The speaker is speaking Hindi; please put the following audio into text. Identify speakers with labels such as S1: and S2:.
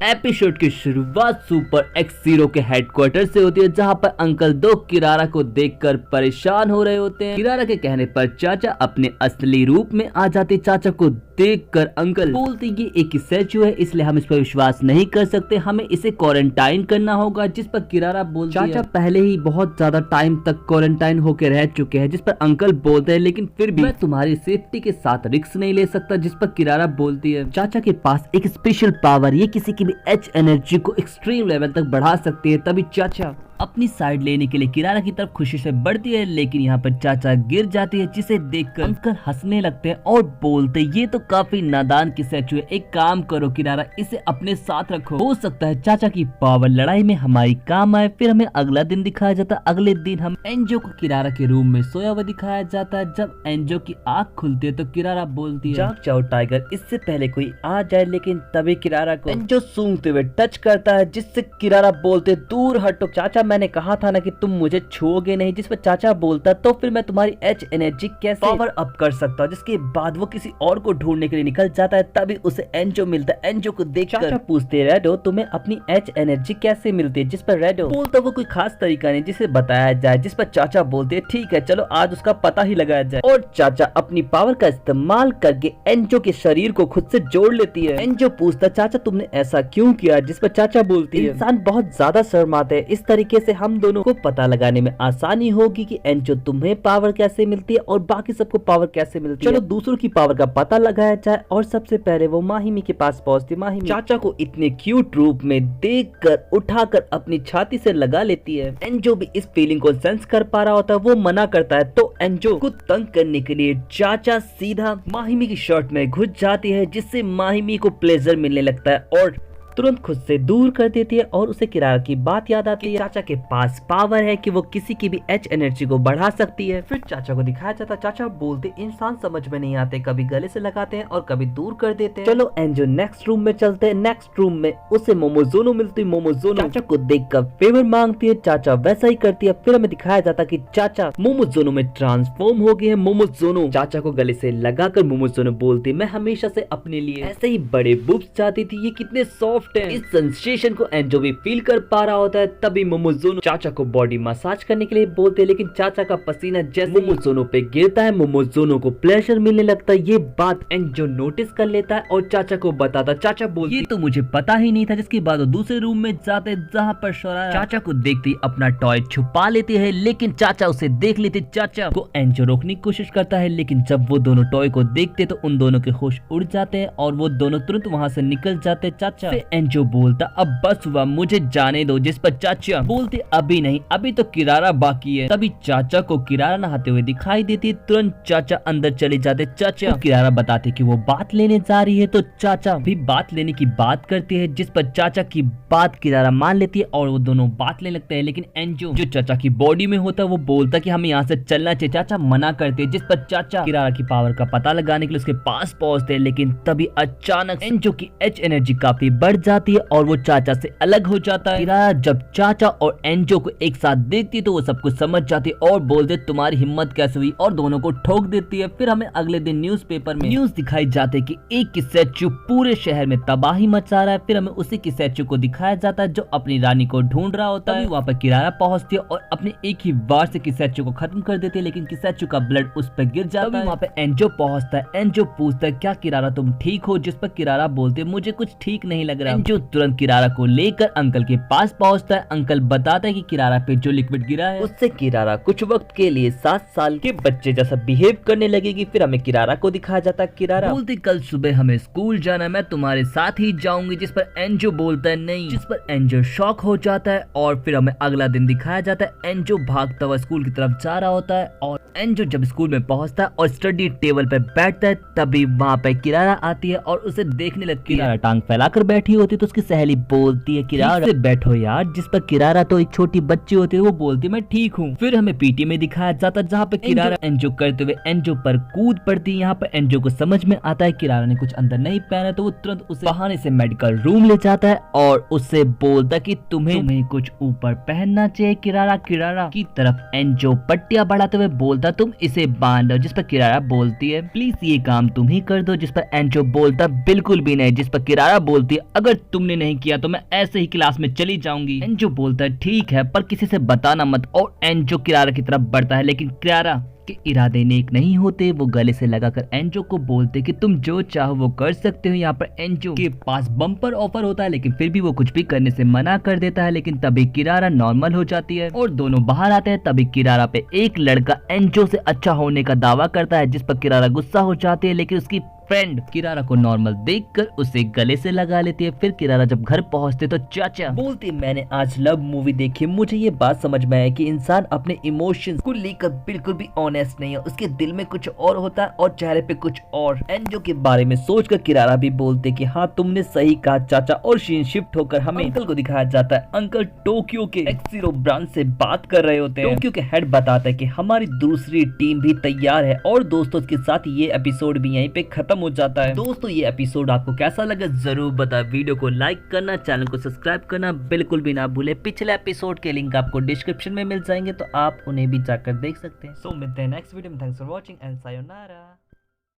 S1: एपिसोड की शुरुआत सुपर एक्स हीरो के हेडक्वार्टर से होती है, जहां पर अंकल दो किरारा को देखकर परेशान हो रहे होते हैं। किरारा के कहने पर चाचा अपने असली रूप में आ जाते। चाचा को देखकर अंकल बोलते ये एक स्टैचू है, इसलिए हम इस पर विश्वास नहीं कर सकते, हमें इसे क्वारंटाइन करना होगा। जिस पर किरारा बोलती है चाचा पहले ही बहुत ज्यादा टाइम तक क्वारंटाइन होकर रह चुके हैं। जिस पर अंकल बोलते हैं लेकिन फिर भी मैं तुम्हारी सेफ्टी के साथ रिस्क नहीं ले सकता। जिस पर किरारा बोलती है चाचा के पास एक स्पेशल पावर, ये किसी की भी एच एनर्जी को एक्सट्रीम लेवल तक बढ़ा सकती है। तभी चाचा अपनी साइड लेने के लिए किरारा की तरफ खुशी से बढ़ती है, लेकिन यहाँ पर चाचा गिर जाती है, जिसे देखकर अंकल हंसने लगते हैं और बोलते ये तो काफी नादान की स्टैचू है, एक काम करो किरारा इसे अपने साथ रखो, हो सकता है चाचा की पावर लड़ाई में हमारी काम आए। फिर हमें अगला दिन दिखाया जाता है। अगले दिन हम एंजो को किरारा के रूम में सोया हुआ दिखाया जाता है। जब एंजो की आँख खुलती है तो किरारा बोलती है जाग जाओ टाइगर, इससे पहले कोई आ जाए। लेकिन तभी किरारा को एंजो सूंघते हुए टच करता है, जिससे किरारा बोलते दूर हटो चाचा, मैंने कहा था ना कि तुम मुझे छुओगे नहीं। जिस पर चाचा बोलता तो फिर मैं तुम्हारी एच एनर्जी कैसे पावर अप कर सकता हूँ। जिसके बाद वो किसी और को ढूंढने के लिए निकल जाता है। तभी उसे एंजो मिलता है। एंजो को देखकर चाचा पूछते रेडो तुम्हें अपनी एच एनर्जी कैसे मिलती है। जिस पर रेडो बोलता वो कोई खास तरीका नहीं जिसे बताया जाए। जिस पर चाचा बोलते ठीक है चलो आज उसका पता ही लगाया जाए। और चाचा अपनी पावर का इस्तेमाल करके एंजो के शरीर को खुद से जोड़ लेती है। एंजो पूछता चाचा तुमने ऐसा क्यों किया। जिस पर चाचा बोलती है इंसान बहुत ज्यादा शर्माते हैं, इस तरीके से हम दोनों को पता लगाने में आसानी होगी कि एंजो तुम्हें पावर कैसे मिलती है और बाकी सबको पावर कैसे मिलती है। चलो दूसरों की पावर का पता लगाया जाए। और सबसे पहले वो माहिमी के पास पहुंचती। माहिमी चाचा को इतने क्यूट रूप में देखकर उठाकर अपनी छाती से लगा लेती है। एंजो भी इस फीलिंग को सेंस कर पा रहा होता है, वो मना करता है तो एंजो को तंग करने के लिए चाचा सीधा माहिमी की शर्ट में घुस जाती है, जिससे माहिमी को प्लेजर मिलने लगता है और तुरंत खुद से दूर कर देती है। और उसे किरारा की बात याद आती है चाचा के पास पावर है कि वो किसी की भी एच एनर्जी को बढ़ा सकती है। फिर चाचा को दिखाया जाता। चाचा बोलते इंसान समझ में नहीं आते, कभी गले से लगाते हैं और कभी दूर कर देते हैं। चलो एंजो नेक्स्ट रूम में चलते हैं। नेक्स्ट रूम में उसे मोमोजोनो मिलती है। मोमोजोनो चाचा को देखकर फेवर मांगती है, चाचा वैसा ही करती है। फिर हमें दिखाया जाता कि चाचा मोमोजोनो में ट्रांसफॉर्म हो गए हैं। मोमोजोनो चाचा को गले से लगाकर मोमोजोनो बोलती मैं हमेशा से अपने लिए ऐसे ही बड़े बुब्स चाहती थी, ये कितने सॉफ्ट है। इस सेंसेशन को एंजो भी फील कर पा रहा होता है। तभी मोमोजोनो चाचा को बॉडी मसाज करने के लिए बोलते हैं, लेकिन चाचा का पसीना जैसे मोमोजोनो पे गिरता है मोमोजोनो को प्लेजर मिलने लगता है। ये बात एंजो नोटिस कर लेता है और चाचा को बताता। चाचा बोलते ये तो मुझे पता ही नहीं था। जिसके बाद वो दूसरे रूम में जाते जहाँ पर शोराया चाचा को देखते ही अपना टॉय छुपा लेते हैं, लेकिन चाचा उसे देख लेते। चाचा को एंजो रोकने की कोशिश करता है, लेकिन जब वो दोनों टॉय को देखते तो उन दोनों के होश उड़ जाते हैं और वो दोनों तुरंत वहाँ से निकल जाते। चाचा एंजो बोलता अब बस हुआ मुझे जाने दो। जिस पर चाचा बोलते अभी नहीं, अभी तो किरारा बाकी है। तभी चाचा को किरारा नहाते हुए दिखाई देती। तुरंत चाचा अंदर चले जाते। चाचा किरारा बताते कि वो बात लेने जा रही है, तो चाचा भी बात लेने की बात करती है। जिस पर चाचा की बात किरारा मान लेती है और वो दोनों बात लेने लगते हैं। लेकिन एंजो जो चाचा की बॉडी में होता है वो बोलता कि हमें यहाँ से चलना चाहिए। चाचा मना करते हैं, जिस पर चाचा किरारा की पावर का पता लगाने के लिए उसके पास पहुंचते हैं। लेकिन तभी अचानक एंजो की एच एनर्जी काफी बढ़ जाती है और वो चाचा से अलग हो जाता है। किरारा जब चाचा और एंजो को एक साथ देखती है तो वो सब कुछ समझ जाती है और बोलते तुम्हारी हिम्मत कैसे हुई, और दोनों को ठोक देती है। फिर हमें अगले दिन न्यूज़पेपर में न्यूज़ दिखाई जाते कि एक स्टैचू पूरे शहर में तबाही मचा रहा है। फिर हमें उसी की स्टैचू को दिखाया जाता है जो अपनी रानी को ढूंढ रहा होता है। वहाँ पर किरारा पहुंचती है और अपने एक ही वार से स्टैचू को खत्म कर देती है, लेकिन स्टैचू का ब्लड उस पर गिर जाता है। वहाँ पे एंजो पहुंचता है। एंजो पूछता है क्या किरारा तुम ठीक हो। जिस पर किरारा बोलते मुझे कुछ ठीक नहीं लग रहा। एंजो तुरंत किरारा को लेकर अंकल के पास पहुंचता है। अंकल बताता है कि किरारा पे जो लिक्विड गिरा है उससे किरारा कुछ वक्त के लिए 7 साल के बच्चे जैसा बिहेव करने लगेगी। फिर हमें किरारा को दिखाया जाता है। किरारा बोलती कल सुबह हमें स्कूल जाना है, मैं तुम्हारे साथ ही जाऊंगी। जिस पर एंजो बोलता है नहीं। जिस पर एंजो शॉक हो जाता है और फिर हमें अगला दिन दिखाया जाता है। एंजो भागता हुआ स्कूल की तरफ जा रहा होता है और एंजो जब स्कूल में पहुंचता है और स्टडी टेबल पे बैठता है तभी वहाँ पे किरारा आती है और उसे देखने लगती है। किरारा टांग फैलाकर बैठी होती है तो उसकी सहेली बोलती है किरारा से बैठो यार। जिस पर किरारा तो एक छोटी बच्ची होती है वो बोलती है मैं ठीक हूँ। फिर हमें पीटी में दिखाया जाता है जहाँ पे किरारा एंजो करते हुए एंजो पर कूद पड़ती है। यहाँ पर एंजो को समझ में आता है किरारा ने कुछ अंदर नहीं पहना, तो वो तुरंत उसे बहाने से मेडिकल रूम ले जाता है और उससे बोलता कि तुम्हें कुछ ऊपर पहनना चाहिए। किरारा की तरफ एंजो पट्टियां बढ़ाते हुए बोलता तुम इसे बांध दो। जिस पर किरारा बोलती है प्लीज ये काम तुम ही कर दो। जिस पर एंजो बोलता बिल्कुल भी नहीं। जिस पर किरारा बोलती है अगर अगर तुमने नहीं किया तो मैं ऐसे ही क्लास में चली जाऊंगी। एंजो बोलता है ठीक है पर किसी से बताना मत। और एंजो किरारा की तरफ बढ़ता है लेकिन किरारा के इरादे नेक नहीं होते। वो गले से लगाकर एंजो को बोलते कि तुम जो चाहो वो कर सकते हो। यहाँ पर एंजो के पास बम्पर ऑफर होता है लेकिन फिर भी वो कुछ भी करने से मना कर देता है। लेकिन तभी किरारा नॉर्मल हो जाती है और दोनों बाहर आते हैं। तभी किरारा पे एक लड़का एंजो से अच्छा होने का दावा करता है जिस पर किरारा गुस्सा हो जाती है। लेकिन उसकी फ्रेंड किरारा को नॉर्मल देखकर उसे गले से लगा लेती है। फिर किरारा जब घर पहुंचते तो चाचा बोलते मैंने आज लव मूवी देखी, मुझे ये बात समझ में आया कि इंसान अपने इमोशंस को लेकर बिल्कुल भी ऑनेस्ट नहीं है। उसके दिल में कुछ और होता है और चेहरे पे कुछ और। एंजो के बारे में सोचकर किरारा भी बोलते कि हाँ तुमने सही कहा चाचा। और सीन शिफ्ट होकर हमें अंकल को दिखाया जाता है। अंकल टोक्यो के X-Zero ब्रांच से बात कर रहे होते हैं। टोक्यो के हेड बताता है कि हमारी दूसरी टीम भी तैयार है। और दोस्तों के साथ ये एपिसोड भी यहीं पे खत्म हो जाता है। दोस्तों ये एपिसोड आपको कैसा लगा जरूर बताएं। वीडियो को लाइक करना, चैनल को सब्सक्राइब करना बिल्कुल भी ना भूले। पिछले एपिसोड के लिंक आपको डिस्क्रिप्शन में मिल जाएंगे तो आप उन्हें भी जाकर देख सकते हैं। सो मिलते हैं नेक्स्ट वीडियो में। Thanks for watching and sayonara.